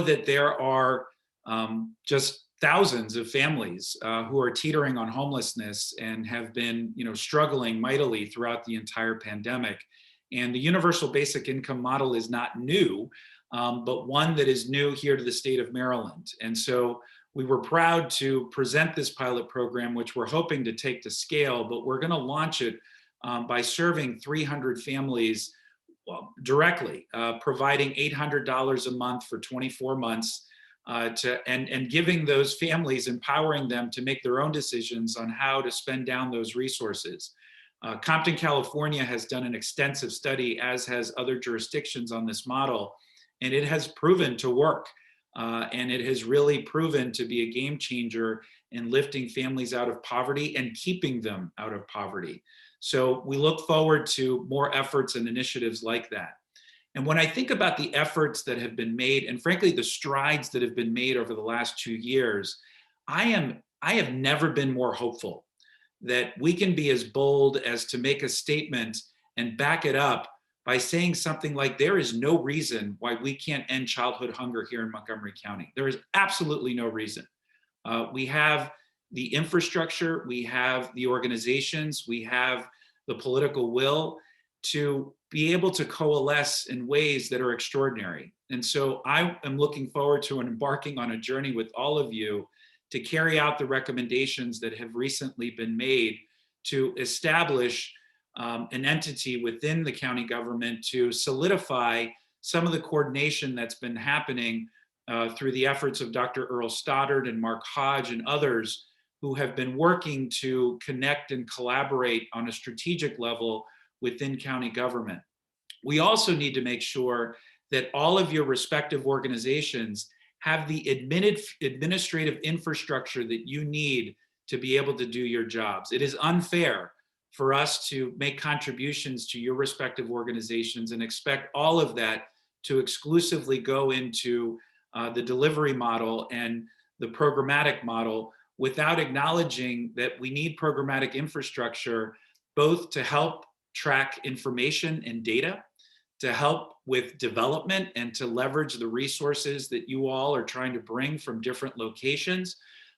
that there are just thousands of families who are teetering on homelessness and have been, struggling mightily throughout the entire pandemic. And the universal basic income model is not new, but one that is new here to the state of Maryland. And so we were proud to present this pilot program, which we're hoping to take to scale, but we're going to launch it by serving 300 families directly, providing $800 a month for 24 months, and giving those families, empowering them to make their own decisions on how to spend down those resources. Compton, California has done an extensive study, as has other jurisdictions, on this model, and it has proven to work. And it has really proven to be a game changer in lifting families out of poverty and keeping them out of poverty. So we look forward to more efforts and initiatives like that. And when I think about the efforts that have been made, and frankly, the strides that have been made over the last 2 years, I have never been more hopeful that we can be as bold as to make a statement and back it up by saying something like, there is no reason why we can't end childhood hunger here in Montgomery County. There is absolutely no reason. We have the infrastructure, we have the organizations, we have the political will to be able to coalesce in ways that are extraordinary. And so I am looking forward to embarking on a journey with all of you to carry out the recommendations that have recently been made to establish an entity within the county government to solidify some of the coordination that's been happening through the efforts of Dr. Earl Stoddard and Mark Hodge and others who have been working to connect and collaborate on a strategic level within county government. We also need to make sure that all of your respective organizations have the administrative infrastructure that you need to be able to do your jobs. It is unfair for us to make contributions to your respective organizations and expect all of that to exclusively go into the delivery model and the programmatic model without acknowledging that we need programmatic infrastructure both to help track information and data, to help with development and to leverage the resources that you all are trying to bring from different locations,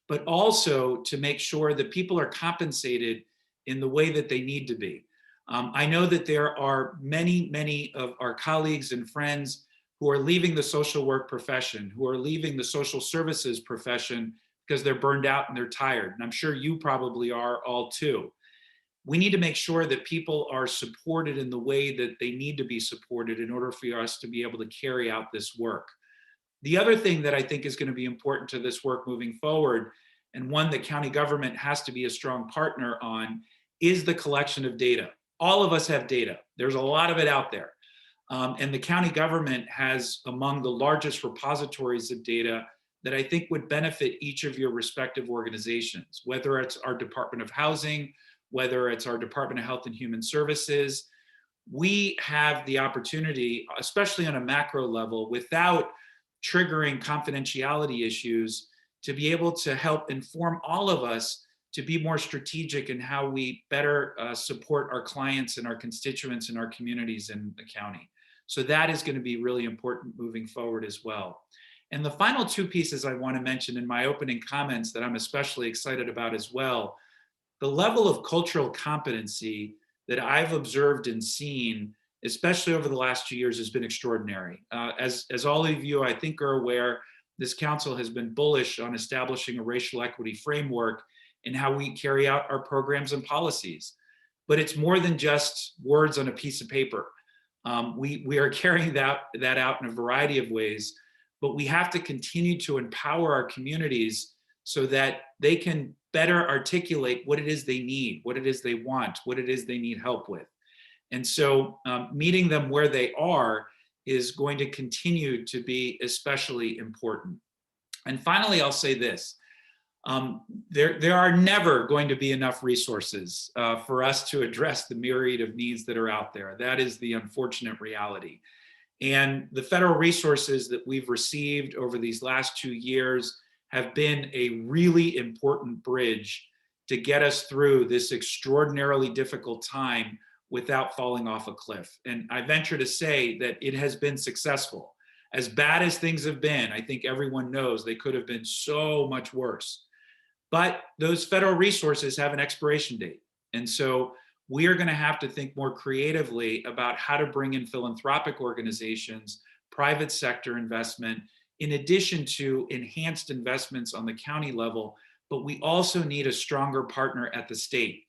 but also to make sure that people are compensated in the way that they need to be. I know that there are many of our colleagues and friends who are leaving the social work profession, who are leaving the social services profession because they're burned out and they're tired. And I'm sure you probably are all too. We need to make sure that people are supported in the way that they need to be supported in order for us to be able to carry out this work. The other thing that I think is going to be important to this work moving forward, and one that county government has to be a strong partner on, is the collection of data. All of us have data. There's a lot of it out there. And the county government has among the largest repositories of data that I think would benefit each of your respective organizations, whether it's our Department of Housing, whether it's our Department of Health and Human Services. We have the opportunity, especially on a macro level, without triggering confidentiality issues, to be able to help inform all of us to be more strategic in how we better support our clients and our constituents and our communities in the county. So that is going to be really important moving forward as well. And the final two pieces I want to mention in my opening comments that I'm especially excited about as well, the level of cultural competency that I've observed and seen, especially over the last 2 years, has been extraordinary. As all of you, I think, are aware, this council has been bullish on establishing a racial equity framework in how we carry out our programs and policies. But it's more than just words on a piece of paper. We are carrying that out in a variety of ways, but we have to continue to empower our communities so that they can better articulate what it is they need, what it is they want, what it is they need help with. And so meeting them where they are is going to continue to be especially important. And finally, I'll say this. There are never going to be enough resources for us to address the myriad of needs that are out there. That is the unfortunate reality. And the federal resources that we've received over these last 2 years have been a really important bridge to get us through this extraordinarily difficult time without falling off a cliff. And I venture to say that it has been successful. As bad as things have been, I think everyone knows they could have been so much worse. But those federal resources have an expiration date. And so we are going to have to think more creatively about how to bring in philanthropic organizations, private sector investment, in addition to enhanced investments on the county level. But we also need a stronger partner at the state.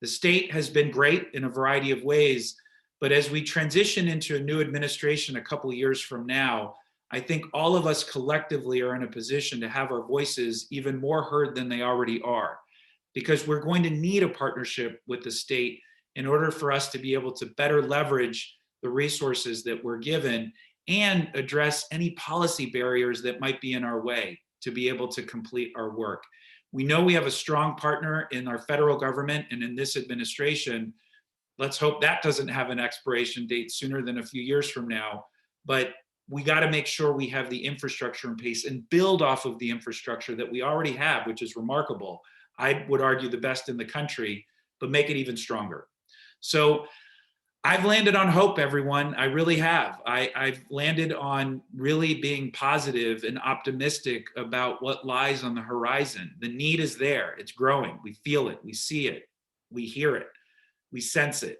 The state has been great in a variety of ways, but as we transition into a new administration a couple of years from now, I think all of us collectively are in a position to have our voices even more heard than they already are, because we're going to need a partnership with the state in order for us to be able to better leverage the resources that we're given and address any policy barriers that might be in our way to be able to complete our work. We know we have a strong partner in our federal government and in this administration. Let's hope that doesn't have an expiration date sooner than a few years from now. But we got to make sure we have the infrastructure in place and build off of the infrastructure that we already have, which is remarkable. I would argue the best in the country, but make it even stronger. So I've landed on hope, everyone. I really have. I've landed on really being positive and optimistic about what lies on the horizon. The need is there. It's growing. We feel it. We see it. We hear it. We sense it.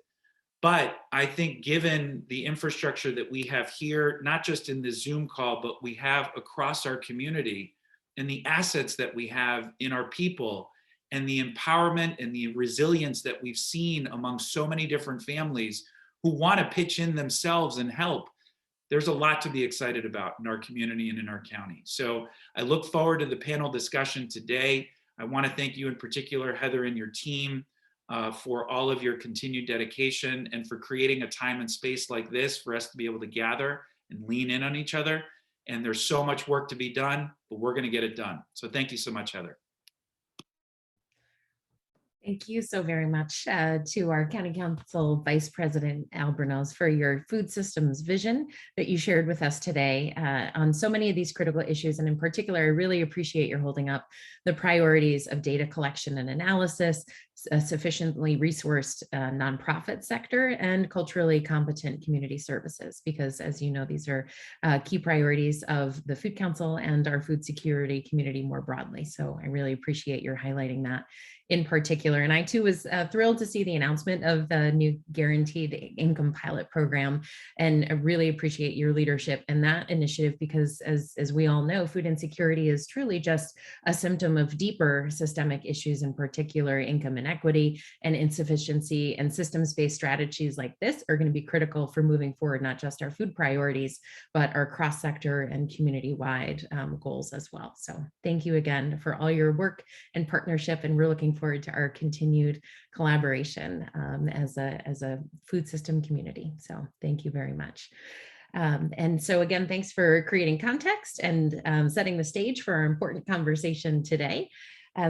But I think given the infrastructure that we have here, not just in the Zoom call, but we have across our community, and the assets that we have in our people, and the empowerment and the resilience that we've seen among so many different families who want to pitch in themselves and help, there's a lot to be excited about in our community and in our county. So I look forward to the panel discussion today. I want to thank you in particular, Heather, and your team for all of your continued dedication and for creating a time and space like this for us to be able to gather and lean in on each other. And there's so much work to be done, but we're going to get it done. So thank you so much, Heather. Thank you so very much to our County Council Vice President Albornoz for your food systems vision that you shared with us today on so many of these critical issues. And in particular, I really appreciate your holding up the priorities of data collection and analysis, a sufficiently resourced nonprofit sector, and culturally competent community services, because as you know, these are key priorities of the Food Council and our food security community more broadly. So I really appreciate your highlighting that in particular. And I too was thrilled to see the announcement of the new guaranteed income pilot program, and I really appreciate your leadership in that initiative, because as we all know, food insecurity is truly just a symptom of deeper systemic issues, in particular income inequity and insufficiency, and systems-based strategies like this are going to be critical for moving forward, not just our food priorities, but our cross-sector and community-wide goals as well. So thank you again for all your work and partnership, and we're looking forward to our continued collaboration as a food system community. So thank you very much. And so again, thanks for creating context and setting the stage for our important conversation today.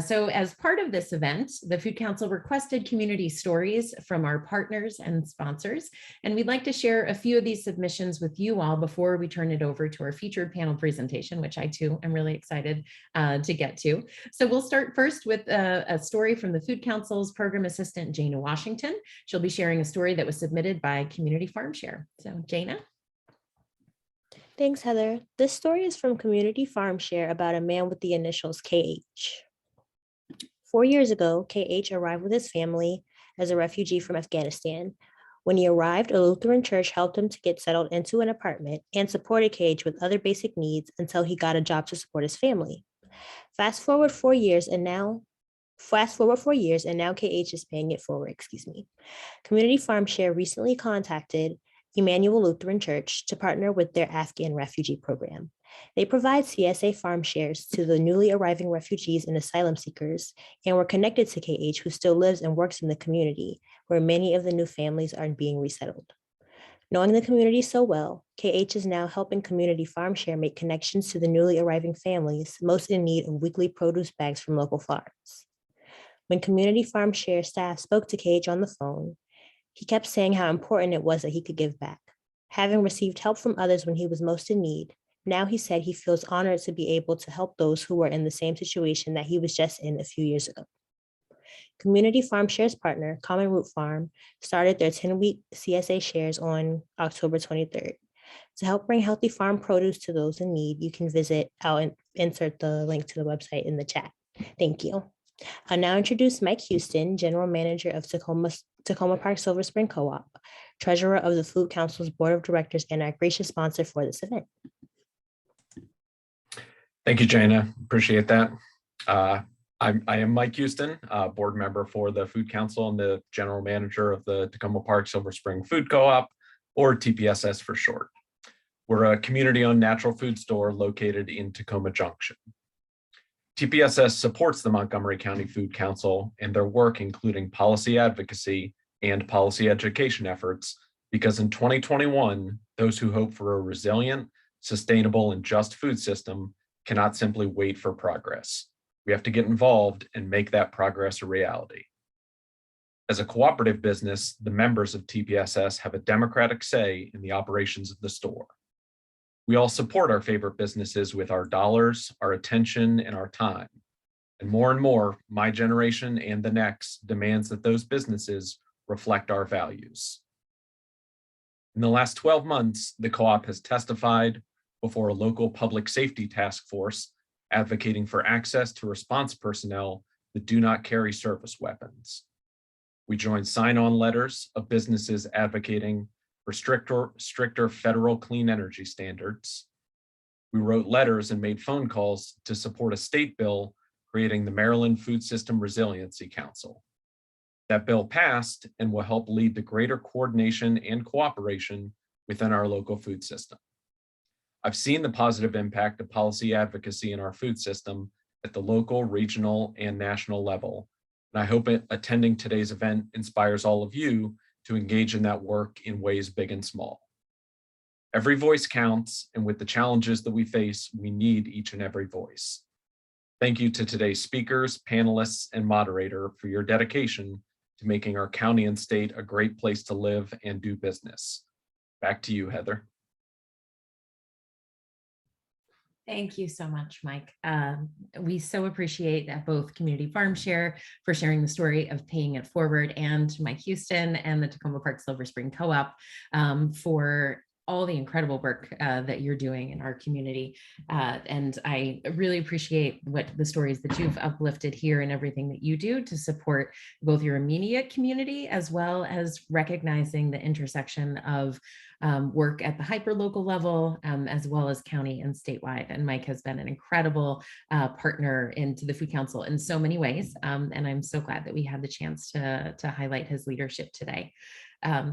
So as part of this event, the Food Council requested community stories from our partners and sponsors, and we'd like to share a few of these submissions with you all before we turn it over to our featured panel presentation, which I too am really excited to get to. So we'll start first with a story from the Food Council's program assistant, Jana Washington. She'll be sharing a story that was submitted by Community Farm Share. So Jana. Thanks, Heather. This story is from Community Farm Share about a man with the initials KH. 4 years ago, KH arrived with his family as a refugee from Afghanistan. When he arrived, a Lutheran church helped him to get settled into an apartment and supported KH with other basic needs until he got a job to support his family. Fast forward 4 years, and now KH is paying it forward, Community Farm Share recently contacted Emmanuel Lutheran Church to partner with their Afghan refugee program. They provide CSA farm shares to the newly arriving refugees and asylum seekers, and were connected to KH, who still lives and works in the community, where many of the new families are being resettled. Knowing the community so well, KH is now helping Community Farm Share make connections to the newly arriving families most in need of weekly produce bags from local farms. When Community Farm Share staff spoke to KH on the phone, he kept saying how important it was that he could give back. Having received help from others when he was most in need, now he said he feels honored to be able to help those who were in the same situation that he was just in a few years ago. Community Farm Shares partner, Common Root Farm, started their 10-week CSA shares on October 23rd. To help bring healthy farm produce to those in need, you can visit, I'll insert the link to the website in the chat. Thank you. I'll now introduce Mike Houston, General Manager of Tacoma Park Silver Spring Co-op, Treasurer of the Food Council's Board of Directors, and our gracious sponsor for this event. Thank you, Jana. Appreciate that. I am Mike Houston, board member for the Food Council and the General Manager of the Tacoma Park Silver Spring Food Co-op, or TPSS for short. We're a community-owned natural food store located in Tacoma Junction. TPSS supports the Montgomery County Food Council and their work, including policy advocacy and policy education efforts, because in 2021, those who hope for a resilient, sustainable, and just food system cannot simply wait for progress. We have to get involved and make that progress a reality. As a cooperative business, the members of TPSS have a democratic say in the operations of the store. We all support our favorite businesses with our dollars, our attention, and our time. And more, my generation and the next demands that those businesses reflect our values. In the last 12 months, the co-op has testified before a local public safety task force advocating for access to response personnel that do not carry service weapons. We joined sign-on letters of businesses advocating for stricter federal clean energy standards. We wrote letters and made phone calls to support a state bill creating the Maryland Food System Resiliency Council. That bill passed and will help lead to greater coordination and cooperation within our local food system. I've seen the positive impact of policy advocacy in our food system at the local, regional, and national level. And I hope attending today's event inspires all of you to engage in that work in ways big and small. Every voice counts, and with the challenges that we face, we need each and every voice. Thank you to today's speakers, panelists, and moderator for your dedication to making our county and state a great place to live and do business. Back to you, Heather. Thank you so much, Mike. We so appreciate both Community Farm Share for sharing the story of paying it forward, and Mike Houston and the Tacoma Park Silver Spring Co-op for all the incredible work that you're doing in our community. And I really appreciate what the stories that you've uplifted here and everything that you do to support both your immediate community, as well as recognizing the intersection of work at the hyperlocal level, as well as county and statewide. And Mike has been an incredible partner into the Food Council in so many ways. And I'm so glad that we had the chance to highlight his leadership today.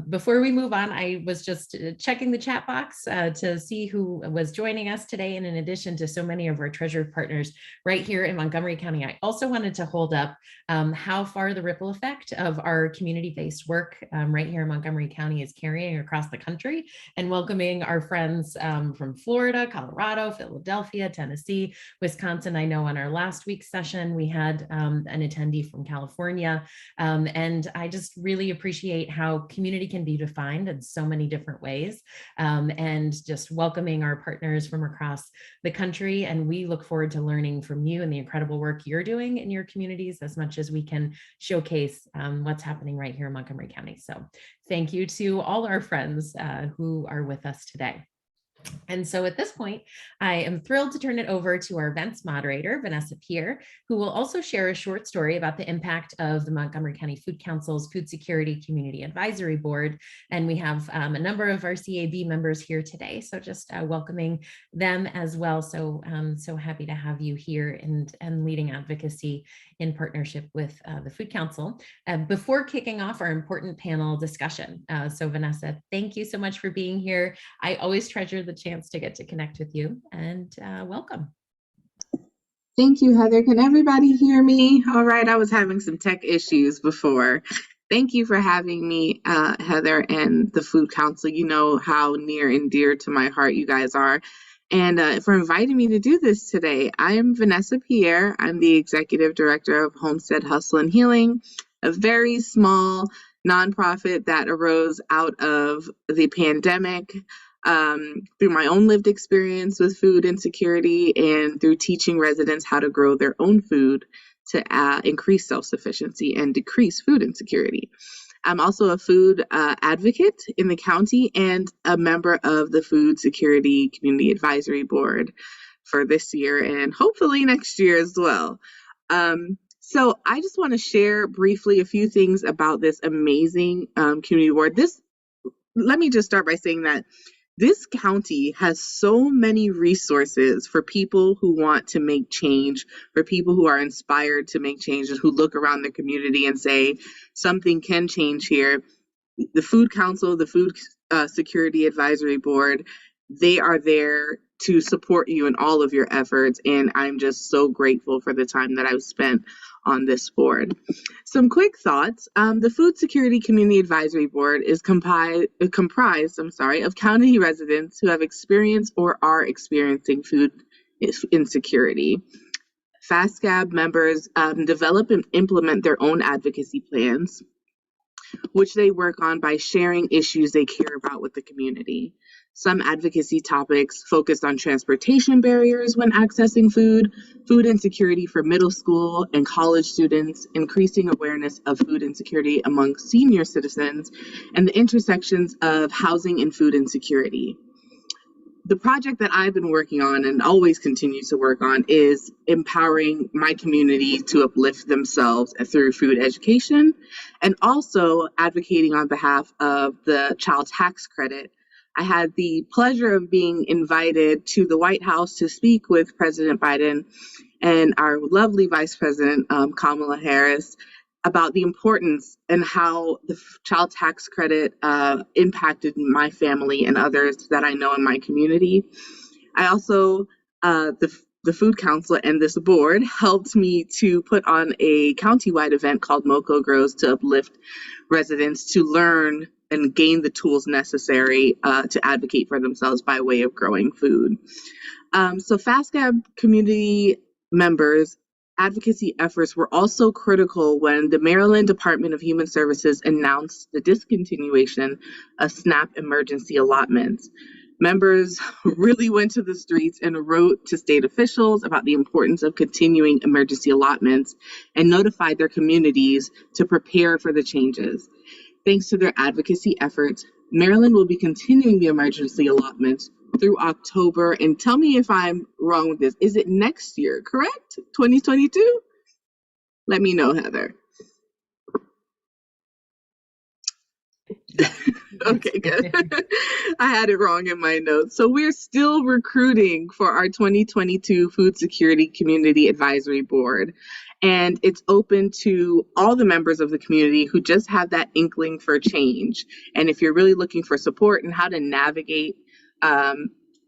Before we move on, I was just checking the chat box to see who was joining us today. And in addition to so many of our treasured partners right here in Montgomery County, I also wanted to hold up how far the ripple effect of our community-based work right here in Montgomery County is carrying across the country, and welcoming our friends from Florida, Colorado, Philadelphia, Tennessee, Wisconsin. I know on our last week's session, we had an attendee from California. And I just really appreciate how community can be defined in so many different ways, and just welcoming our partners from across the country. And we look forward to learning from you and the incredible work you're doing in your communities as much as we can showcase what's happening right here in Montgomery County. So thank you to all our friends who are with us today. And so at this point, I am thrilled to turn it over to our events moderator, Vanessa Pierre, who will also share a short story about the impact of the Montgomery County Food Council's Food Security Community Advisory Board. And we have a number of our CAB members here today, so just welcoming them as well. So so happy to have you here and leading advocacy in partnership with the Food Council. Before kicking off our important panel discussion, so Vanessa, thank you so much for being here. I always treasure the chance to get to connect with you, and welcome. Thank you, Heather. Can everybody hear me? All right, I was having some tech issues before. Thank you for having me, Heather, and the Food Council. You know how near and dear to my heart you guys are, and for inviting me to do this today. I am Vanessa Pierre. I'm the Executive Director of Homestead Hustle and Healing, a very small nonprofit that arose out of the pandemic, through my own lived experience with food insecurity and through teaching residents how to grow their own food to increase self-sufficiency and decrease food insecurity. I'm also a food advocate in the county and a member of the Food Security Community Advisory Board for this year and hopefully next year as well. So I just want to share briefly a few things about this amazing community board. Let me just start by saying that this county has so many resources for people who want to make change, for people who are inspired to make change and who look around their community and say, something can change here. The Food Council, the Food Security Advisory Board, they are there to support you in all of your efforts. And I'm just so grateful for the time that I've spent on this board. Some quick thoughts. The Food Security Community Advisory Board is comprised of county residents who have experienced or are experiencing food insecurity. FASCAB members develop and implement their own advocacy plans, which they work on by sharing issues they care about with the community. Some advocacy topics focused on transportation barriers when accessing food, food insecurity for middle school and college students, increasing awareness of food insecurity among senior citizens, and the intersections of housing and food insecurity. The project that I've been working on and always continue to work on is empowering my community to uplift themselves through food education and also advocating on behalf of the child tax credit. I had the pleasure of being invited to the White House to speak with President Biden and our lovely Vice President Kamala Harris about the importance and how the child tax credit impacted my family and others that I know in my community. I also, the Food Council and this board helped me to put on a countywide event called MoCo Grows to uplift residents to learn and gain the tools necessary to advocate for themselves by way of growing food. So FASCAB community members' advocacy efforts were also critical when the Maryland Department of Human Services announced the discontinuation of SNAP emergency allotments. Members really went to the streets and wrote to state officials about the importance of continuing emergency allotments and notified their communities to prepare for the changes. Thanks to their advocacy efforts, Maryland will be continuing the emergency allotments through October. And tell me if I'm wrong with this. Is it next year, correct? 2022? Let me know, Heather. Okay, good. I had it wrong in my notes. So we're still recruiting for our 2022 Food Security Community Advisory Board. And it's open to all the members of the community who just have that inkling for change. And if you're really looking for support and how to navigate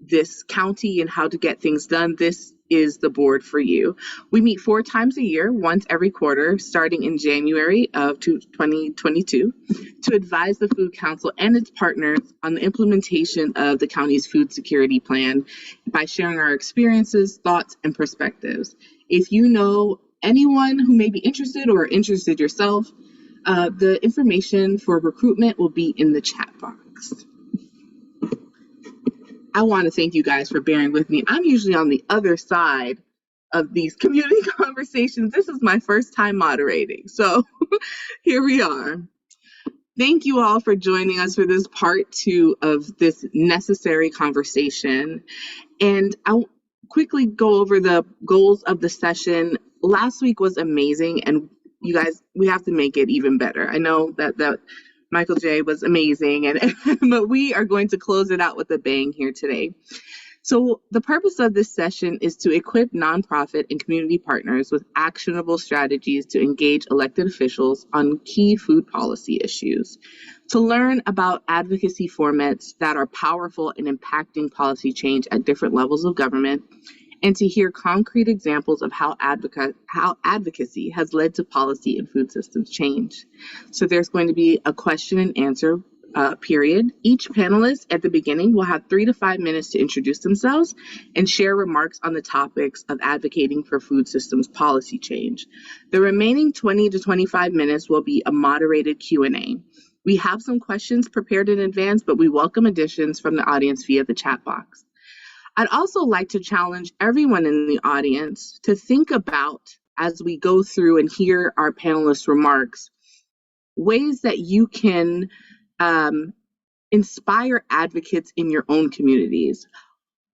this county and how to get things done, this is the board for you. We meet 4 times a year, once every quarter, starting in January of 2022, to advise the Food Council and its partners on the implementation of the county's food security plan by sharing our experiences, thoughts, and perspectives. If you know anyone who may be interested or interested yourself, the information for recruitment will be in the chat box. I want to thank you guys for bearing with me. I'm usually on the other side of these community conversations. This is my first time moderating, so here we are. Thank you all for joining us for this part 2 of this necessary conversation. And I'll quickly go over the goals of the session. Last week was amazing, and you guys, we have to make it even better. I know that Michael J was amazing, but we are going to close it out with a bang here today. So the purpose of this session is to equip nonprofit and community partners with actionable strategies to engage elected officials on key food policy issues, to learn about advocacy formats that are powerful in impacting policy change at different levels of government, and to hear concrete examples of how advocacy has led to policy and food systems change. So there's going to be a question and answer period. Each panelist at the beginning will have 3 to 5 minutes to introduce themselves and share remarks on the topics of advocating for food systems policy change. The remaining 20 to 25 minutes will be a moderated Q&A. We have some questions prepared in advance, but we welcome additions from the audience via the chat box. I'd also like to challenge everyone in the audience to think about as we go through and hear our panelists' remarks, ways that you can inspire advocates in your own communities.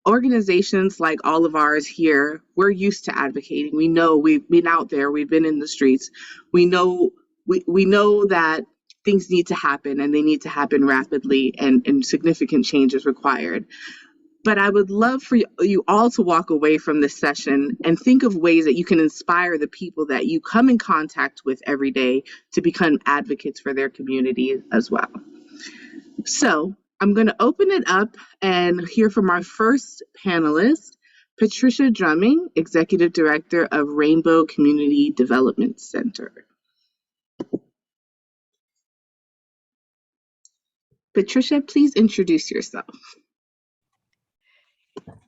Organizations like all of ours here, we're used to advocating. We know, we've been out there, we've been in the streets. We know that things need to happen, and they need to happen rapidly, and significant change is required. But I would love for you all to walk away from this session and think of ways that you can inspire the people that you come in contact with every day to become advocates for their community as well. So I'm going to open it up and hear from our first panelist, Patricia Drummond, Executive Director of Rainbow Community Development Center. Patricia, please introduce yourself.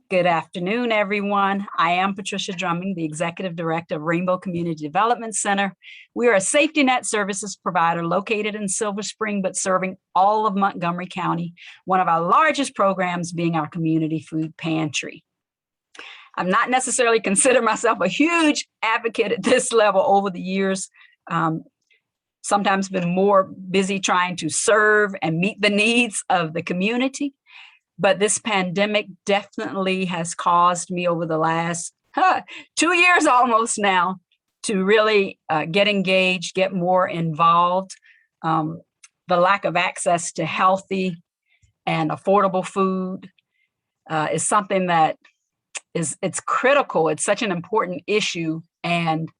Good afternoon, everyone. I am Patricia Drummond, the Executive Director of Rainbow Community Development Center. We are a safety net services provider located in Silver Spring, but serving all of Montgomery County, one of our largest programs being our community food pantry. I'm not necessarily consider myself a huge advocate at this level over the years. Sometimes been more busy trying to serve and meet the needs of the community. But this pandemic definitely has caused me over the last 2 years almost now to really get engaged, get more involved. The lack of access to healthy and affordable food is something that it's critical. It's such an important issue, and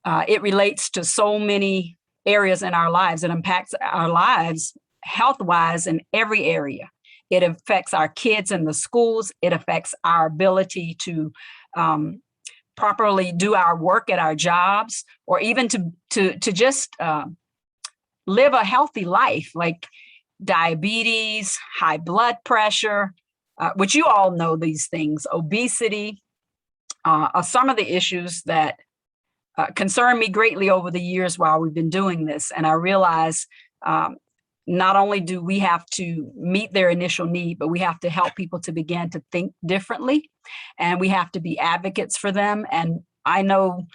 it relates to so many areas in our lives. It impacts our lives health-wise in every area. It affects our kids in the schools. It affects our ability to properly do our work at our jobs, or even to just live a healthy life, like diabetes, high blood pressure, which you all know these things, obesity, are some of the issues that concern me greatly over the years while we've been doing this. And I realize not only do we have to meet their initial need, but we have to help people to begin to think differently, and we have to be advocates for them. And I know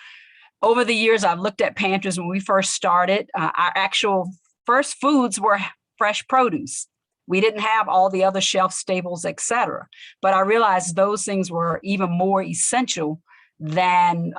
over the years, I've looked at pantries. When we first started, our actual first foods were fresh produce. We didn't have all the other shelf staples, et cetera. But I realized those things were even more essential than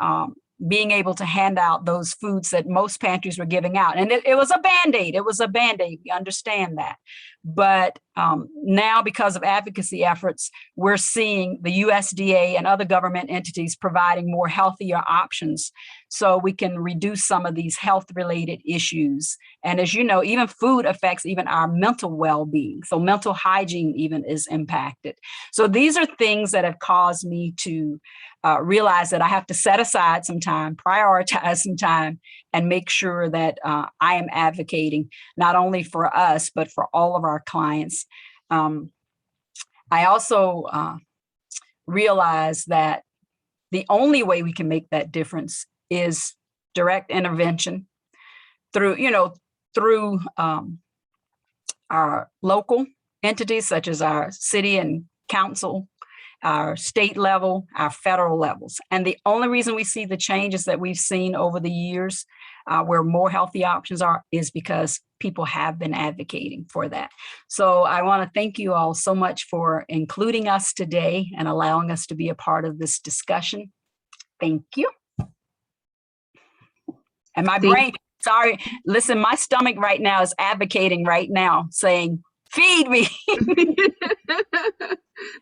being able to hand out those foods that most pantries were giving out. And it was a Band-Aid. It was a Band-Aid. We understand that. But now, because of advocacy efforts, we're seeing the USDA and other government entities providing more healthier options so we can reduce some of these health-related issues. And as you know, even food affects even our mental well-being. So mental hygiene even is impacted. So these are things that have caused me to realize that I have to set aside some time, prioritize some time, and make sure that I am advocating not only for us, but for all of our clients. I also realize that the only way we can make that difference is direct intervention through our local entities, such as our city and council, our state level, our federal levels. And the only reason we see the changes that we've seen over the years where more healthy options are is because people have been advocating for that. So I want to thank you all so much for including us today and allowing us to be a part of this discussion. Thank you. And my brain, sorry, listen, my stomach right now is advocating right now, saying, feed me.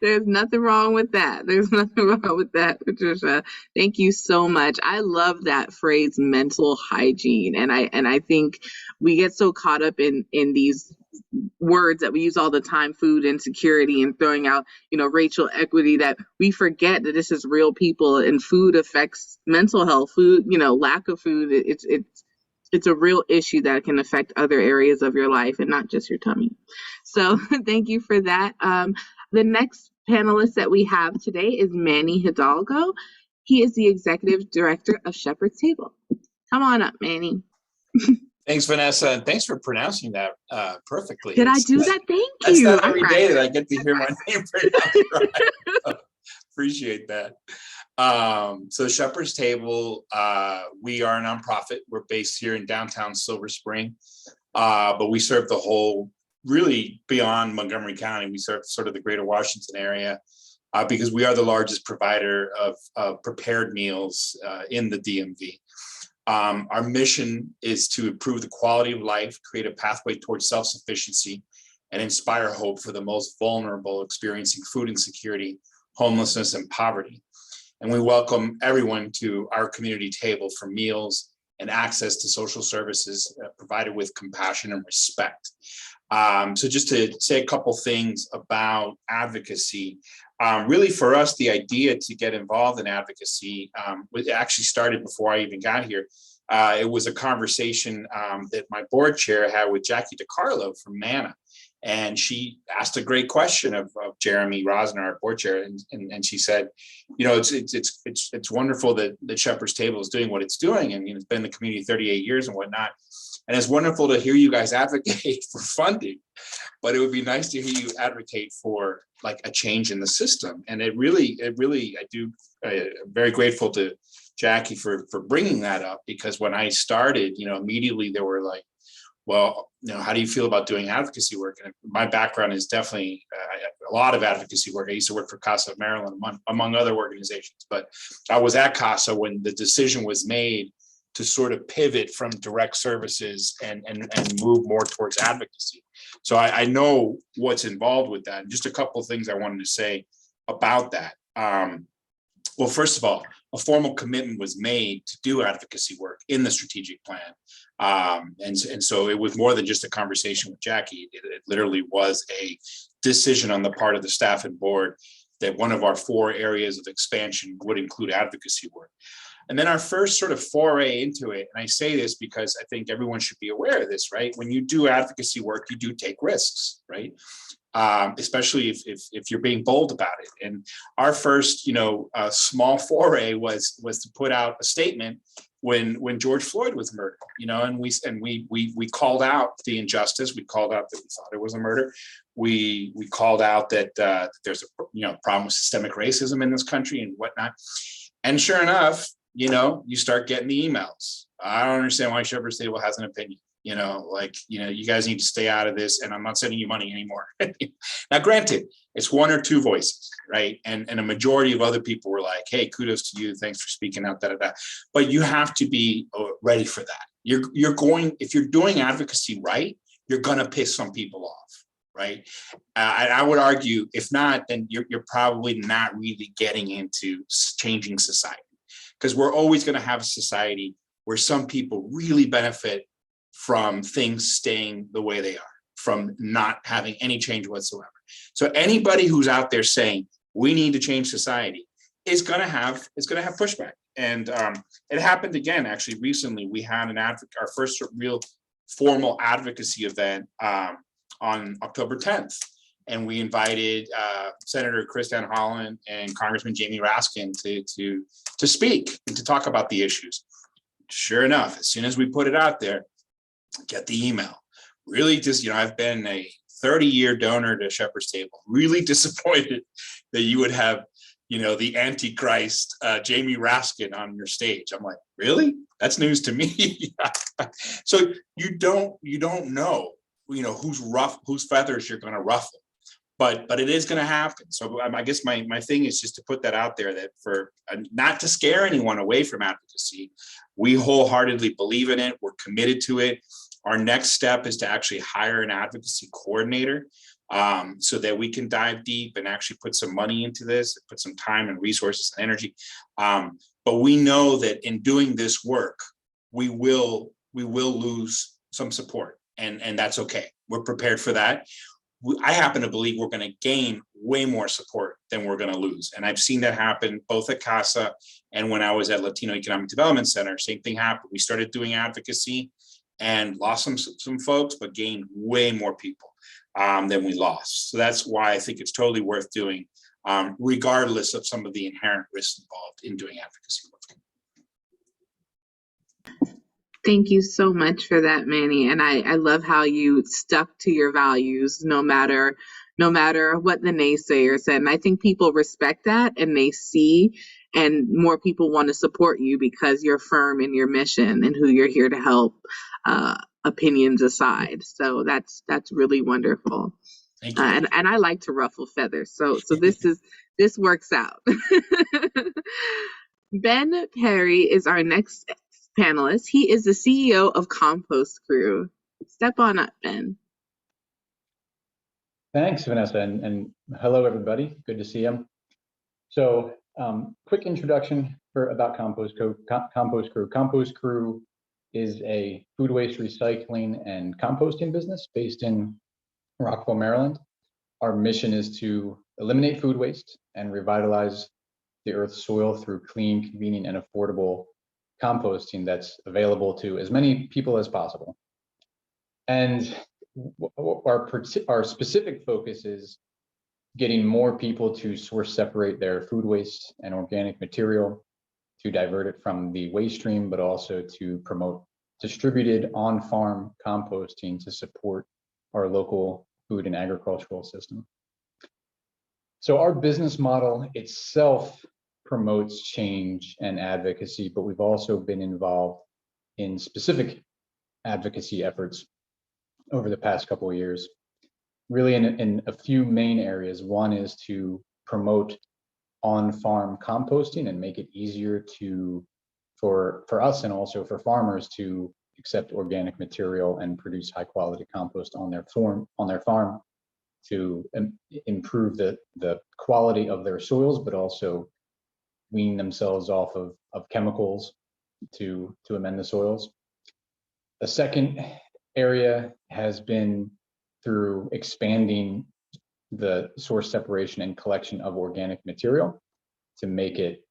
There's nothing wrong with that. There's nothing wrong with that, Patricia. Thank you so much. I love that phrase, mental hygiene. And I think we get so caught up in these words that we use all the time, food insecurity and throwing out, racial equity, that we forget that this is real people, and food affects mental health. Food, lack of food, it's a real issue that can affect other areas of your life and not just your tummy. So thank you for that. The next panelist that we have today is Manny Hidalgo. He is the Executive Director of Shepherd's Table. Come on up, Manny. Thanks, Vanessa, and thanks for pronouncing that perfectly. Did I do that? Thank you. That's not every day that I get to hear my name pronounced right. Appreciate that. So Shepherd's Table, we are a nonprofit. We're based here in downtown Silver Spring, but we serve the whole, really beyond Montgomery County. We serve sort of the greater Washington area because we are the largest provider of prepared meals in the DMV. Our mission is to improve the quality of life, create a pathway towards self-sufficiency, and inspire hope for the most vulnerable experiencing food insecurity, homelessness, and poverty. And we welcome everyone to our community table for meals and access to social services provided with compassion and respect. So just to say a couple things about advocacy, really for us, the idea to get involved in advocacy actually started before I even got here. It was a conversation that my board chair had with Jackie DiCarlo from MANA. And she asked a great question of Jeremy Rosner, our board chair, and she said, you know, it's wonderful that the Shepherd's Table is doing what it's doing, and it's been in the community 38 years and whatnot. And it's wonderful to hear you guys advocate for funding, but it would be nice to hear you advocate for like a change in the system. And I'm very grateful to Jackie for bringing that up, because when I started, you know, immediately there were like, well, you know, how do you feel about doing advocacy work? And my background is definitely a lot of advocacy work. I used to work for CASA of Maryland, among other organizations, but I was at CASA when the decision was made to sort of pivot from direct services and move more towards advocacy. So I know what's involved with that. And just a couple of things I wanted to say about that. Well, first of all, a formal commitment was made to do advocacy work in the strategic plan. And so it was more than just a conversation with Jackie. It literally was a decision on the part of the staff and board that one of our 4 areas of expansion would include advocacy work. And then our first sort of foray into it, and I say this because I think everyone should be aware of this, right? When you do advocacy work, you do take risks, right? Especially if you're being bold about it. And our first, small foray was to put out a statement when George Floyd was murdered, and we called out the injustice. We called out that we thought it was a murder. We called out that there's a problem with systemic racism in this country and whatnot. And sure enough, you start getting the emails. I don't understand why Shepherd's Table has an opinion. You guys need to stay out of this, and I'm not sending you money anymore. Now, granted, it's 1 or 2 voices, right? And a majority of other people were like, hey, kudos to you. Thanks for speaking out, da-da-da. But you have to be ready for that. If you're doing advocacy right, you're going to piss some people off, right? And I would argue, if not, then you're probably not really getting into changing society, because we're always going to have a society where some people really benefit from things staying the way they are, from not having any change whatsoever. So anybody who's out there saying we need to change society is going to have pushback. And it happened again, actually, recently. We had our first real formal advocacy event on October 10th. And we invited Senator Kristen Holland and Congressman Jamie Raskin to speak and to talk about the issues. Sure enough, as soon as we put it out there, get the email. Really just, I've been a 30-year donor to Shepherd's Table. Really disappointed that you would have, the Antichrist Jamie Raskin on your stage. I'm like, really? That's news to me. So you don't know, whose feathers you're going to ruffle. But it is going to happen. So I guess my thing is just to put that out there, that for not to scare anyone away from advocacy. We wholeheartedly believe in it. We're committed to it. Our next step is to actually hire an advocacy coordinator so that we can dive deep and actually put some money into this, put some time and resources and energy. But we know that in doing this work, we will lose some support, and that's okay. We're prepared for that. I happen to believe we're going to gain way more support than we're going to lose. And I've seen that happen both at CASA and when I was at Latino Economic Development Center. Same thing happened. We started doing advocacy and lost some folks, but gained way more people than we lost. So that's why I think it's totally worth doing, regardless of some of the inherent risks involved in doing advocacy work. Thank you so much for that, Manny. And I love how you stuck to your values, no matter what the naysayer said. And I think people respect that, and they see and more people want to support you because you're firm in your mission and who you're here to help, opinions aside. So that's really wonderful. Thank you. And I like to ruffle feathers. So this works out. Ben Perry is our next panelist. He is the CEO of Compost Crew. Step on up, Ben. Thanks, Vanessa, and hello, everybody. Good to see you. So, quick introduction about Compost Crew. Compost Crew is a food waste recycling and composting business based in Rockville, Maryland. Our mission is to eliminate food waste and revitalize the Earth's soil through clean, convenient, and affordable composting that's available to as many people as possible. And our specific focus is getting more people to source separate their food waste and organic material, to divert it from the waste stream, but also to promote distributed on-farm composting to support our local food and agricultural system. So our business model itself promotes change and advocacy, but we've also been involved in specific advocacy efforts over the past couple of years, really in a few main areas. One is to promote on-farm composting and make it easier for us and also for farmers to accept organic material and produce high quality compost on their farm to improve the quality of their soils, but also wean themselves off of chemicals to amend the soils. The second area has been through expanding the source separation and collection of organic material to make it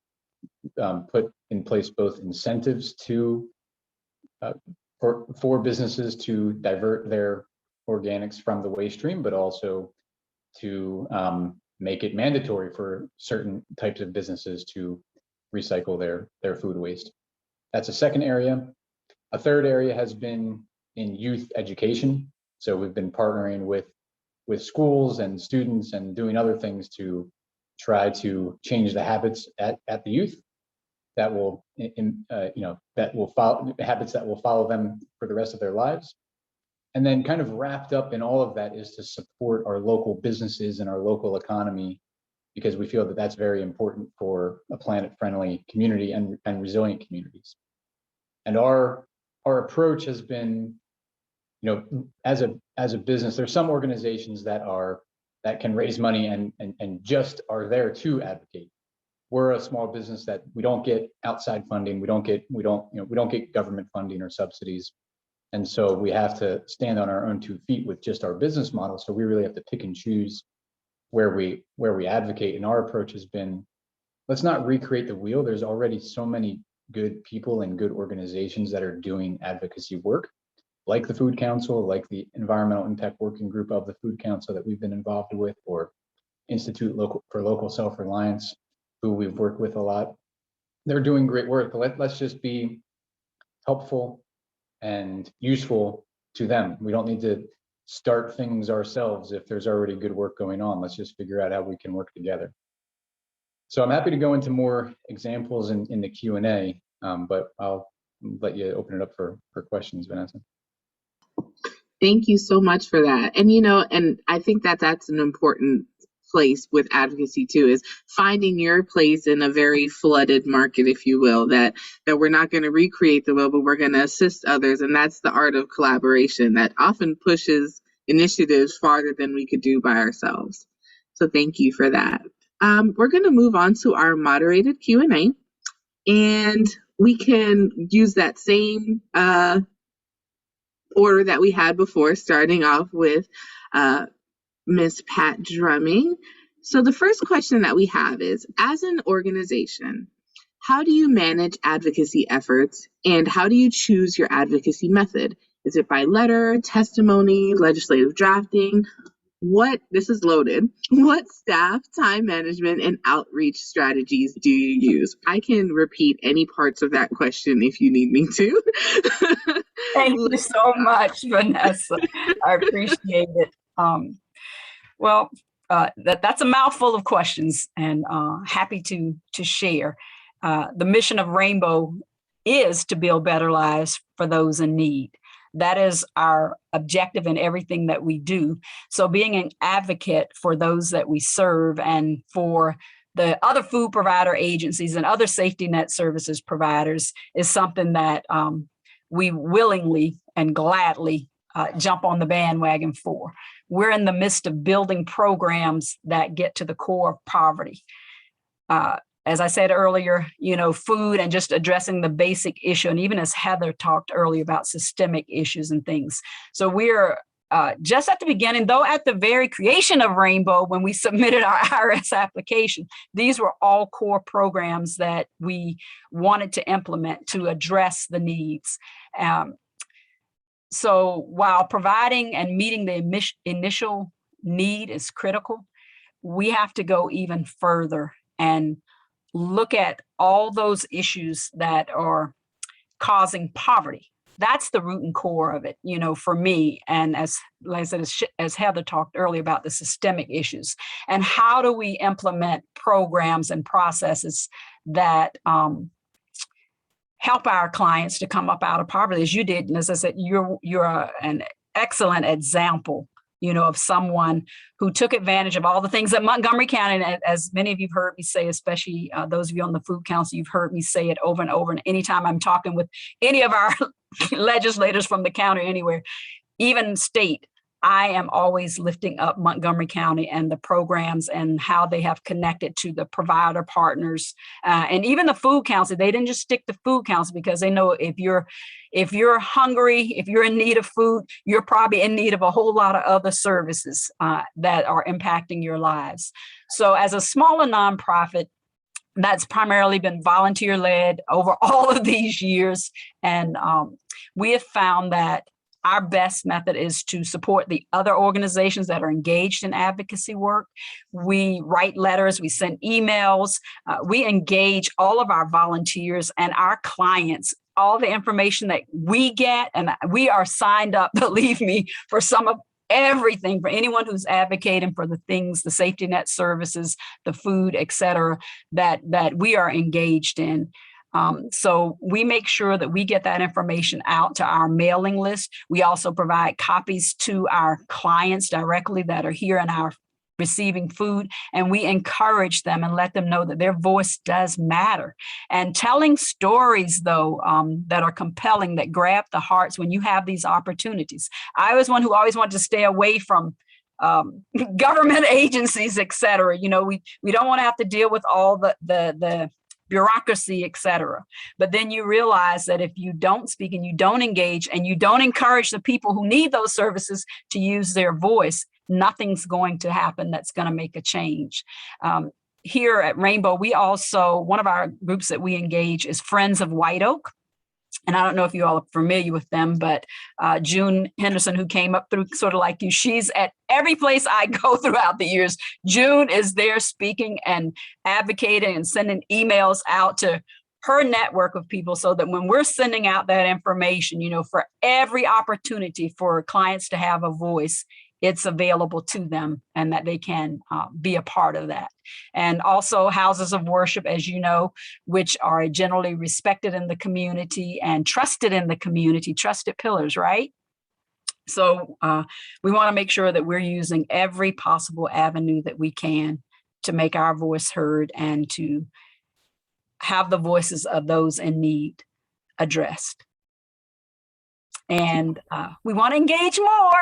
put in place both incentives for businesses to divert their organics from the waste stream, but also to make it mandatory for certain types of businesses to recycle their food waste. That's a second area. A third area has been in youth education. So we've been partnering with schools and students and doing other things to try to change the habits at the youth that will follow habits that will follow them for the rest of their lives. And then kind of wrapped up in all of that is to support our local businesses and our local economy, because we feel that that's very important for a planet-friendly community and resilient communities. And our approach has been, as a business, there's some organizations that can raise money and just are there to advocate. We're a small business that we don't get outside funding, we don't get government funding or subsidies. And so we have to stand on our own 2 feet with just our business model. So we really have to pick and choose where we advocate. And our approach has been, let's not recreate the wheel. There's already so many good people and good organizations that are doing advocacy work, like the Food Council, like the Environmental Impact Working Group of the Food Council that we've been involved with, or Institute for Local Self-Reliance, who we've worked with a lot. They're doing great work, but let's just be helpful and useful to them. We don't need to start things ourselves if there's already good work going on. Let's just figure out how we can work together. So I'm happy to go into more examples in the Q&A, but I'll let you open it up for questions, Vanessa. Thank you so much for that. And and I think that that's an important place with advocacy too, is finding your place in a very flooded market, if you will, that we're not going to recreate the wheel, but we're going to assist others. And that's the art of collaboration that often pushes initiatives farther than we could do by ourselves. So thank you for that. We're going to move on to our moderated Q&A, and we can use that same order that we had before, starting off with Ms. Pat Drummond. So the first question that we have is, as an organization, how do you manage advocacy efforts, and how do you choose your advocacy method? Is it by letter, testimony, legislative drafting? This is loaded. What staff, time management, and outreach strategies do you use? I can repeat any parts of that question if you need me to. Thank you so much, Vanessa. I appreciate it. Well, that's a mouthful of questions, and happy to share. The mission of Rainbow is to build better lives for those in need. That is our objective in everything that we do. So being an advocate for those that we serve and for the other food provider agencies and other safety net services providers is something that we willingly and gladly jump on the bandwagon for. We're in the midst of building programs that get to the core of poverty. As I said earlier, food and just addressing the basic issue. And even as Heather talked earlier about systemic issues and things. So we're just at the beginning, though at the very creation of Rainbow, when we submitted our IRS application, these were all core programs that we wanted to implement to address the needs. So while providing and meeting the initial need is critical, we have to go even further and look at all those issues that are causing poverty. That's the root and core of it, for me. And like I said, as Heather talked earlier about the systemic issues, and how do we implement programs and processes that help our clients to come up out of poverty, as you did. And as I said, you're an excellent example, of someone who took advantage of all the things that Montgomery County, and as many of you have heard me say, especially those of you on the Food Council, you've heard me say it over and over. And anytime I'm talking with any of our legislators from the county, anywhere, even state, I am always lifting up Montgomery County and the programs and how they have connected to the provider partners and even the Food Council. They didn't just stick to Food Council because they know if you're hungry, if you're in need of food, you're probably in need of a whole lot of other services that are impacting your lives. So as a smaller nonprofit, that's primarily been volunteer-led over all of these years. And we have found that our best method is to support the other organizations that are engaged in advocacy work. We write letters, we send emails, we engage all of our volunteers and our clients. All the information that we get, and we are signed up, believe me, for some of everything, for anyone who's advocating for the things, the safety net services, the food, et cetera, that we are engaged in. So we make sure that we get that information out to our mailing list. We also provide copies to our clients directly that are here in our receiving food, and we encourage them and let them know that their voice does matter. And telling stories, though, that are compelling, that grab the hearts when you have these opportunities. I was one who always wanted to stay away from government agencies, et cetera. We don't want to have to deal with all the bureaucracy, et cetera. But then you realize that if you don't speak and you don't engage and you don't encourage the people who need those services to use their voice, nothing's going to happen that's going to make a change. Here at Rainbow, we also, one of our groups that we engage is Friends of White Oak. And I don't know if you all are familiar with them, but June Henderson, who came up through sort of like you, she's at every place I go throughout the years. June is there speaking and advocating and sending emails out to her network of people so that when we're sending out that information, for every opportunity for clients to have a voice, it's available to them and that they can be a part of that. And also houses of worship, as you know, which are generally respected in the community and trusted in the community, trusted pillars, right? So we want to make sure that we're using every possible avenue that we can to make our voice heard and to have the voices of those in need addressed. And we want to engage more.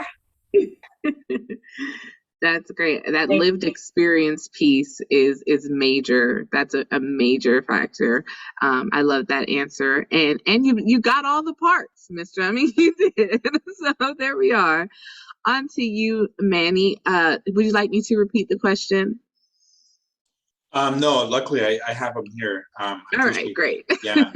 That's great. That lived experience piece is major. That's a major factor. I love that answer. And you got all the parts, Ms. Drummond. You did. So there we are. On to you, Manny. Would you like me to repeat the question? No, luckily I have them here. All right, great. Yeah,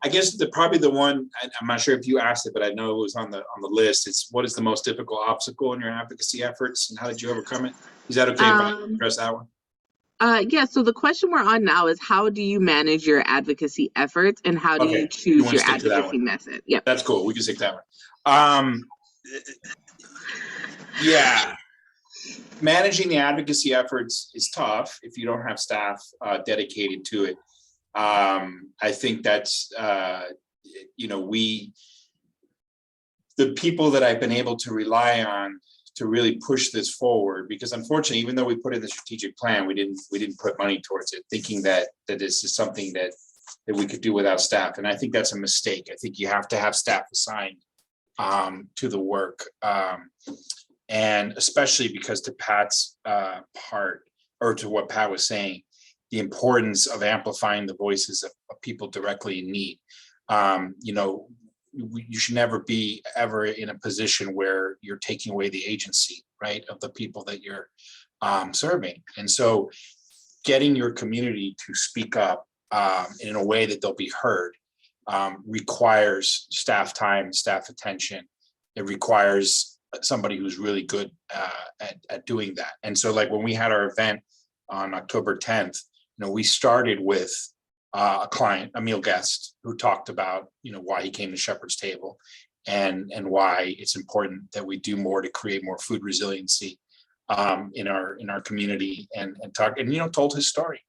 I guess probably the one, I'm not sure if you asked it, but I know it was on the list. It's what is the most difficult obstacle in your advocacy efforts, and how did you overcome it? Is that okay if I address that one? Yeah. So the question we're on now is how do you manage your advocacy efforts, and how do you choose your advocacy method? Yeah, that's cool. We can stick that one. Yeah. Managing the advocacy efforts is tough if you don't have staff dedicated to it. I think that's, the people that I've been able to rely on to really push this forward, because unfortunately, even though we put in the strategic plan, we didn't put money towards it, thinking that this is something that we could do without staff. And I think that's a mistake. I think you have to have staff assigned to the work. And especially because to Pat's part, or to what Pat was saying, the importance of amplifying the voices of people directly in need. You should never be ever in a position where you're taking away the agency, right, of the people that you're serving. And so getting your community to speak up in a way that they'll be heard requires staff time, staff attention. It requires somebody who's really good at doing that. And so like when we had our event on October 10th, we started with a client, a meal guest, who talked about, why he came to Shepherd's Table and why it's important that we do more to create more food resiliency in our community, and told his story.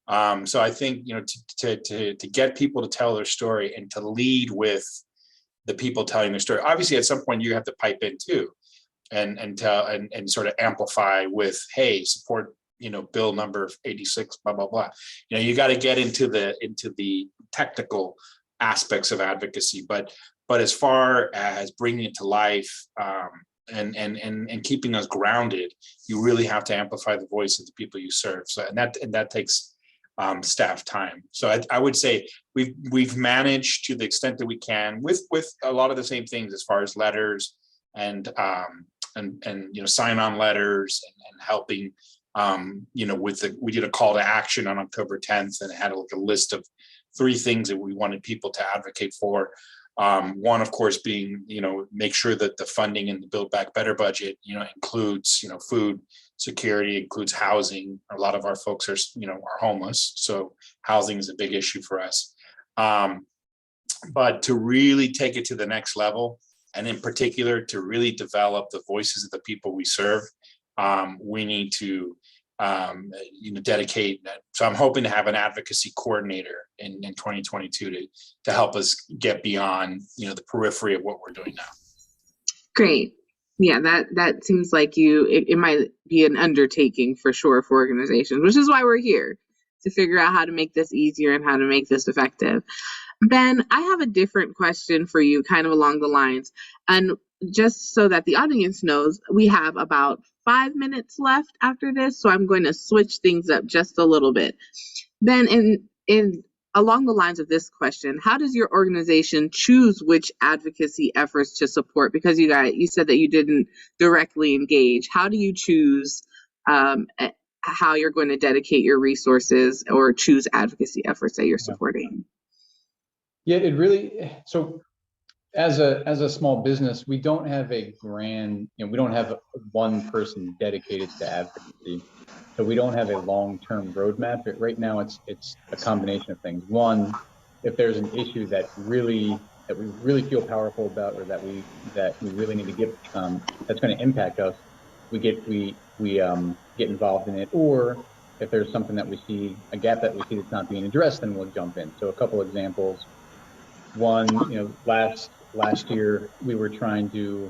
So I think, to get people to tell their story and to lead with the people telling their story. Obviously, at some point you have to pipe in too, and tell and sort of amplify with, hey, support, bill number 86, blah blah blah. You got to get into the technical aspects of advocacy, but as far as bringing it to life and keeping us grounded, you really have to amplify the voice of the people you serve. So and that takes staff time. So I would say we've managed to the extent that we can with a lot of the same things as far as letters and sign-on letters and helping. We did a call to action on October 10th and had a list of 3 things that we wanted people to advocate for. One, of course, being, make sure that the funding in the Build Back Better budget, includes, food security, includes housing. A lot of our folks are homeless. So housing is a big issue for us. But to really take it to the next level, and in particular, to really develop the voices of the people we serve, we need to dedicate that. So I'm hoping to have an advocacy coordinator in 2022 to help us get beyond the periphery of what we're doing now. Great. Yeah, that seems like it might be an undertaking for sure for organizations, which is why we're here, to figure out how to make this easier and how to make this effective. Ben, I have a different question for you, kind of along the lines, and just so that the audience knows, we have about 5 minutes left after this, so I'm going to switch things up just a little bit. Ben, in along the lines of this question, how does your organization choose which advocacy efforts to support? Because you said that you didn't directly engage. How do you choose how you're going to dedicate your resources or choose advocacy efforts that you're supporting? Yeah, it really, so as a small business, we don't have a grand, we don't have one person dedicated to advocacy. So we don't have a long-term roadmap. But right now it's a combination of things. One, if there's an issue that we really feel powerful about, or that we really need to get that's going to impact us, we get involved in it. Or if there's something that we see, a gap that we see that's not being addressed, then we'll jump in. So a couple examples. One, last year we were trying to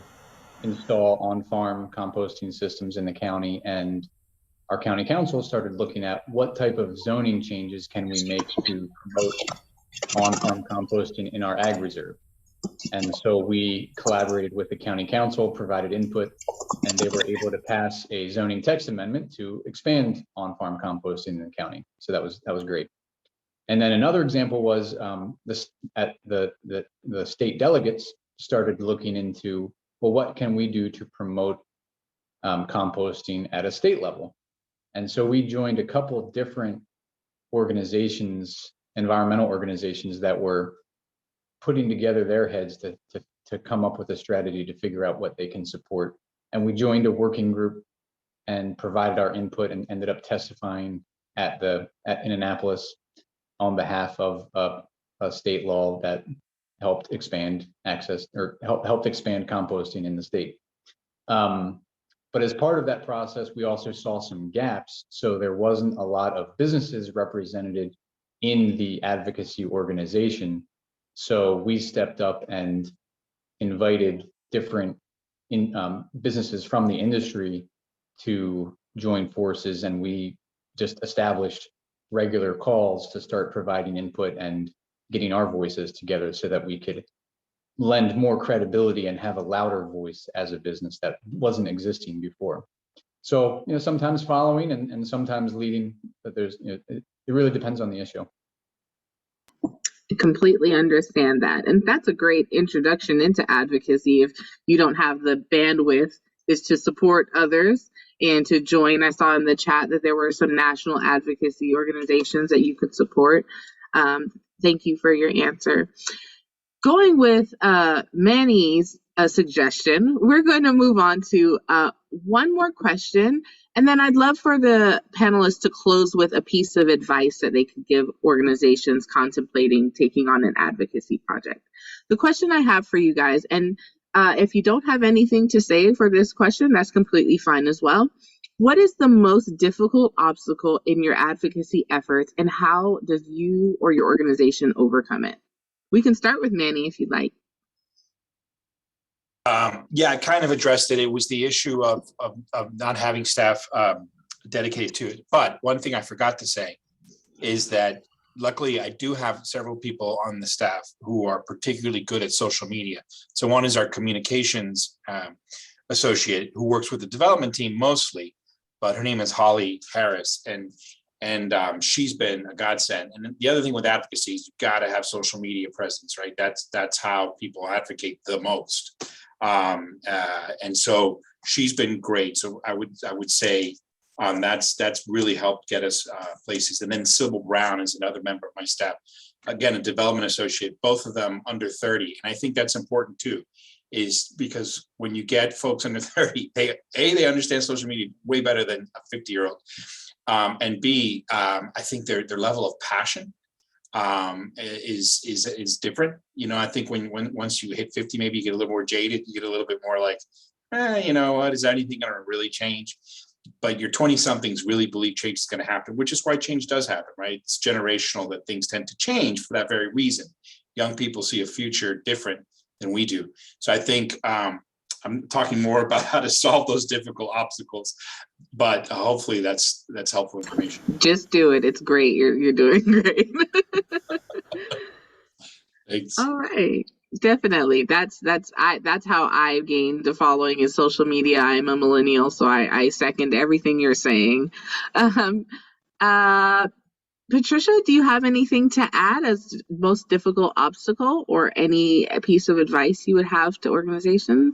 install on-farm composting systems in the county, and our county council started looking at what type of zoning changes can we make to promote on-farm composting in our ag reserve. And so we collaborated with the county council, provided input, and they were able to pass a zoning text amendment to expand on-farm composting in the county. So that was great. And then another example was the state delegates started looking into, well, what can we do to promote composting at a state level? And so we joined a couple of different organizations, environmental organizations, that were putting together their heads to come up with a strategy to figure out what they can support. And we joined a working group and provided our input and ended up testifying at Annapolis on behalf of a state law that helped expand access, or helped expand composting in the state. But as part of that process, we also saw some gaps. So there wasn't a lot of businesses represented in the advocacy organization. So we stepped up and invited different businesses from the industry to join forces, and we just established regular calls to start providing input and getting our voices together so that we could lend more credibility and have a louder voice as a business that wasn't existing before. So, sometimes following and sometimes leading, but there's, it really depends on the issue. I completely understand that. And that's a great introduction into advocacy. If you don't have the bandwidth, is to support others and to join. I saw in the chat that there were some national advocacy organizations that you could support. Thank you for your answer. Going with Manny's suggestion, we're going to move on to one more question. And then I'd love for the panelists to close with a piece of advice that they could give organizations contemplating taking on an advocacy project. The question I have for you guys, and if you don't have anything to say for this question, that's completely fine as well. What is the most difficult obstacle in your advocacy efforts, and how does you or your organization overcome it? We can start with Manny if you'd like. Yeah, I kind of addressed it. It was the issue of not having staff dedicated to it. But one thing I forgot to say is that luckily I do have several people on the staff who are particularly good at social media. So one is our communications associate who works with the development team mostly, but her name is Holly Harris, and she's been a godsend. And the other thing with advocacy is you've got to have social media presence, right? That's how people advocate the most. And so she's been great. So I would say that's really helped get us places. And then Sybil Brown is another member of my staff, again, a development associate, both of them under 30. And I think that's important too, is because when you get folks under 30, they understand social media way better than a 50-year-old. And B, I think their level of passion is different. I think once you hit 50, maybe you get a little more jaded, you get a little bit more like, you know what, is anything going to really change? But your 20-somethings really believe change is going to happen, which is why change does happen, right? It's generational that things tend to change for that very reason. Young people see a future different than we do. So I think I'm talking more about how to solve those difficult obstacles, but hopefully that's helpful information. Just do it. It's great. You're doing great. Thanks. All right. Definitely. That's how I gained the following is social media. I'm a millennial, so I second everything you're saying. Patricia, do you have anything to add as most difficult obstacle or any piece of advice you would have to organizations?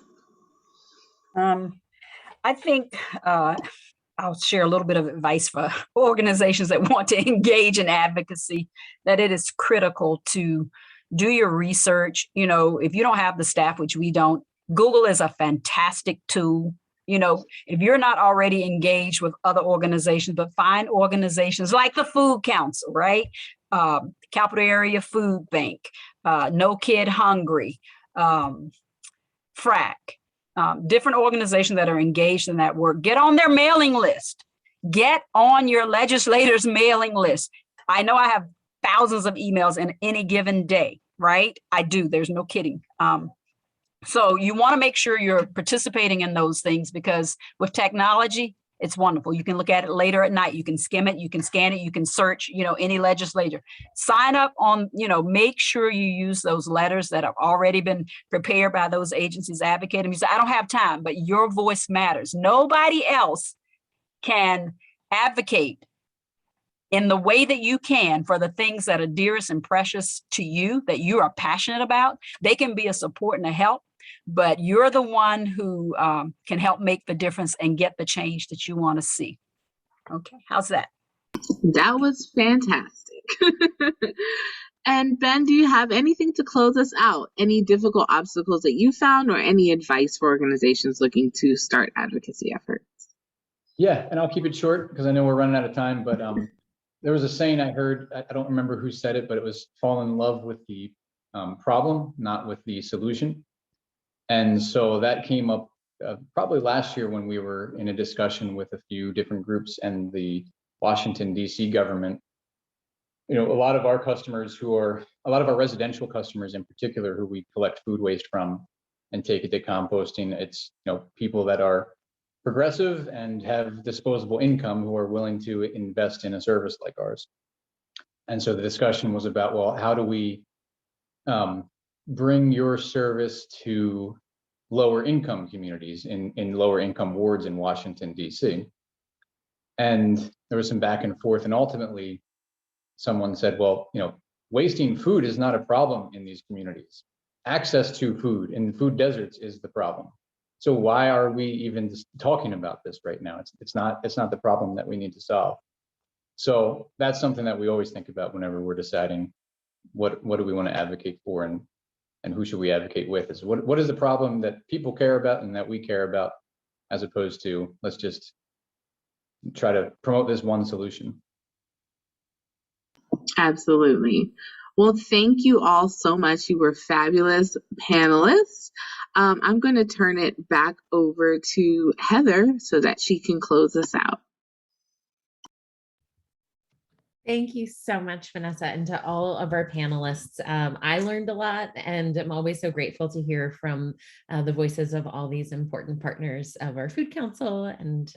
I think I'll share a little bit of advice for organizations that want to engage in advocacy, that it is critical to do your research. If you don't have the staff, which we don't, Google is a fantastic tool. If you're not already engaged with other organizations, but find organizations like the Food Council, right? Capital Area Food Bank, No Kid Hungry, FRAC, different organizations that are engaged in that work. Get on their mailing list. Get on your legislators' mailing list. I know I have thousands of emails in any given day, right? I do. There's no kidding. So you want to make sure you're participating in those things, because with technology, it's wonderful. You can look at it later at night. You can skim it. You can scan it. You can search, any legislator. Sign up on, make sure you use those letters that have already been prepared by those agencies advocating. You say, I don't have time, but your voice matters. Nobody else can advocate in the way that you can for the things that are dearest and precious to you, that you are passionate about. They can be a support and a help, but you're the one who can help make the difference and get the change that you want to see. Okay, how's that? That was fantastic. And Ben, do you have anything to close us out? Any difficult obstacles that you found, or any advice for organizations looking to start advocacy efforts? Yeah, and I'll keep it short because I know we're running out of time, but there was a saying I heard, I don't remember who said it, but it was fall in love with the problem, not with the solution. And so that came up probably last year when we were in a discussion with a few different groups and the Washington, D.C. government. A lot of our customers a lot of our residential customers in particular, who we collect food waste from and take it to composting, it's, people that are progressive and have disposable income who are willing to invest in a service like ours. And so the discussion was about, well, how do we bring your service to lower income communities in lower income wards in Washington, D.C. And there was some back and forth. And ultimately, someone said, well, wasting food is not a problem in these communities. Access to food in food deserts is the problem. So why are we even talking about this right now? It's not the problem that we need to solve. So that's something that we always think about whenever we're deciding what do we want to advocate for and who should we advocate with, is what is the problem that people care about and that we care about, as opposed to let's just try to promote this one solution. Absolutely. Well, thank you all so much. You were fabulous panelists. I'm going to turn it back over to Heather so that she can close us out. Thank you so much, Vanessa, and to all of our panelists. I learned a lot, and I'm always so grateful to hear from the voices of all these important partners of our Food Council and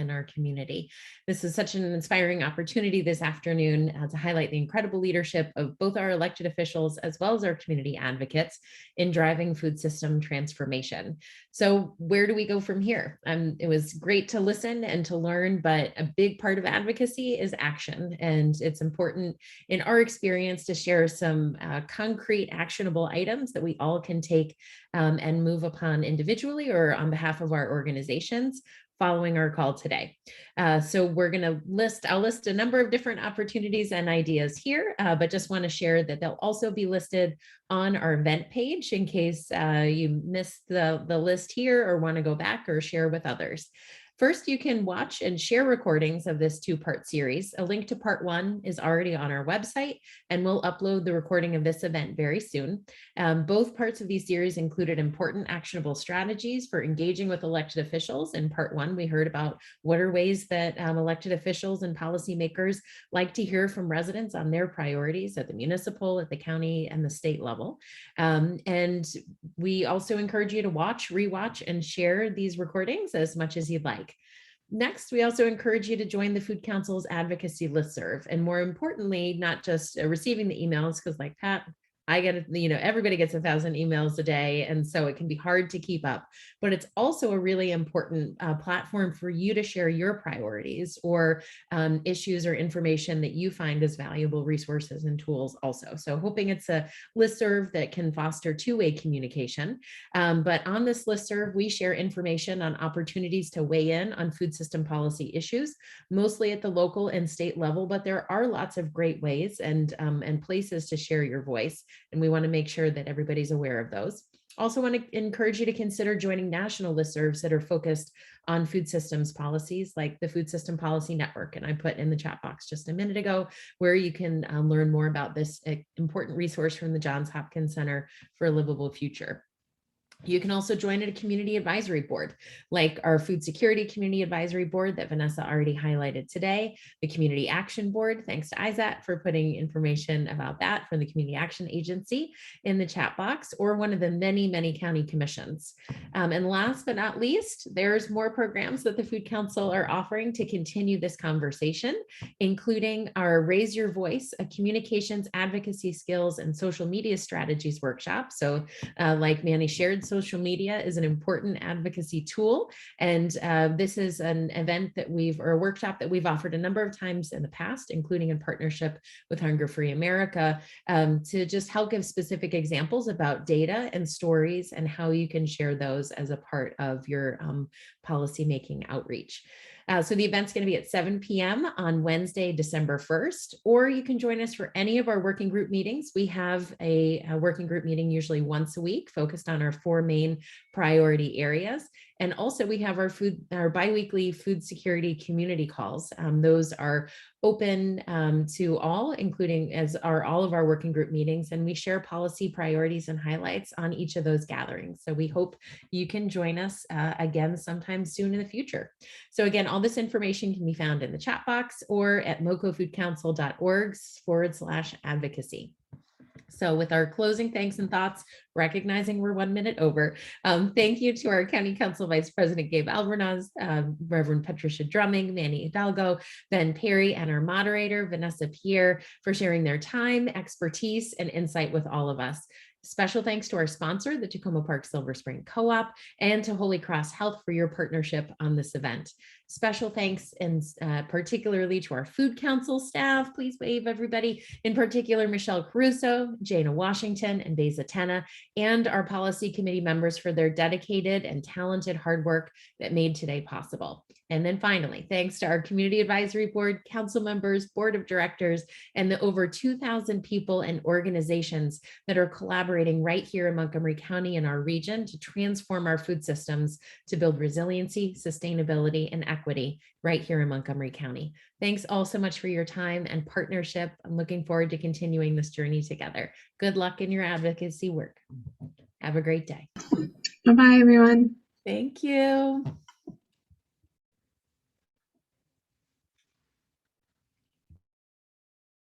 our community. This is such an inspiring opportunity this afternoon to highlight the incredible leadership of both our elected officials as well as our community advocates in driving food system transformation. So where do we go from here? It was great to listen and to learn, but a big part of advocacy is action. And it's important in our experience to share some concrete actionable items that we all can take and move upon individually or on behalf of our organizations following our call today. So I'll list a number of different opportunities and ideas here, but just want to share that they'll also be listed on our event page in case you missed the list here or want to go back or share with others. First, you can watch and share recordings of this two-part series. A link to part 1 is already on our website, and we'll upload the recording of this event very soon. Both parts of these series included important actionable strategies for engaging with elected officials. In part 1, we heard about what are ways that elected officials and policymakers like to hear from residents on their priorities at the municipal, at the county, and the state level. And we also encourage you to watch, rewatch, and share these recordings as much as you'd like. Next, we also encourage you to join the Food Council's Advocacy Listserv, and more importantly, not just receiving the emails, because like Pat, I get, everybody gets 1,000 emails a day, and so it can be hard to keep up, but it's also a really important platform for you to share your priorities or issues or information that you find as valuable resources and tools also. So hoping it's a listserv that can foster two-way communication. But on this listserv, we share information on opportunities to weigh in on food system policy issues, mostly at the local and state level, but there are lots of great ways and places to share your voice. And we want to make sure that everybody's aware of those. Also want to encourage you to consider joining national listservs that are focused on food systems policies, like the Food System Policy Network. And I put in the chat box just a minute ago, where you can learn more about this important resource from the Johns Hopkins Center for a Livable Future. You can also join a community advisory board, like our Food Security Community Advisory Board that Vanessa already highlighted today, the Community Action Board, thanks to ISAT for putting information about that from the Community Action Agency in the chat box, or one of the many, many county commissions. And last but not least, there's more programs that the Food Council are offering to continue this conversation, including our Raise Your Voice, a communications, advocacy skills, and social media strategies workshop. So like Manny shared, social media is an important advocacy tool. And this is an event or a workshop that we've offered a number of times in the past, including in partnership with Hunger Free America, to just help give specific examples about data and stories and how you can share those as a part of your policymaking outreach. So the event's going to be at 7 p.m. on Wednesday, December 1st, or you can join us for any of our working group meetings. We have a working group meeting usually once a week focused on our 4 main priority areas. And also we have our biweekly food security community calls. Those are open to all, including as are all of our working group meetings, and we share policy priorities and highlights on each of those gatherings. So we hope you can join us again sometime soon in the future. So again, all this information can be found in the chat box or at mocofoodcouncil.org/advocacy. So with our closing thanks and thoughts, recognizing we're 1 minute over, thank you to our County Council Vice President Gabe Albornoz, Reverend Patricia Drummond, Manny Hidalgo, Ben Perry, and our moderator, Vanessa Pierre, for sharing their time, expertise, and insight with all of us. Special thanks to our sponsor, the Tacoma Park Silver Spring Co-op, and to Holy Cross Health for your partnership on this event. Special thanks and particularly to our Food Council staff. Please wave, everybody. In particular, Michelle Caruso, Jana Washington, and Beza Tena, and our policy committee members for their dedicated and talented hard work that made today possible. And then finally, thanks to our Community Advisory Board, council members, board of directors, and the over 2,000 people and organizations that are collaborating right here in Montgomery County and our region to transform our food systems to build resiliency, sustainability, and equity right here in Montgomery County. Thanks all so much for your time and partnership. I'm looking forward to continuing this journey together. Good luck in your advocacy work. Have a great day. Bye-bye, everyone. Thank you.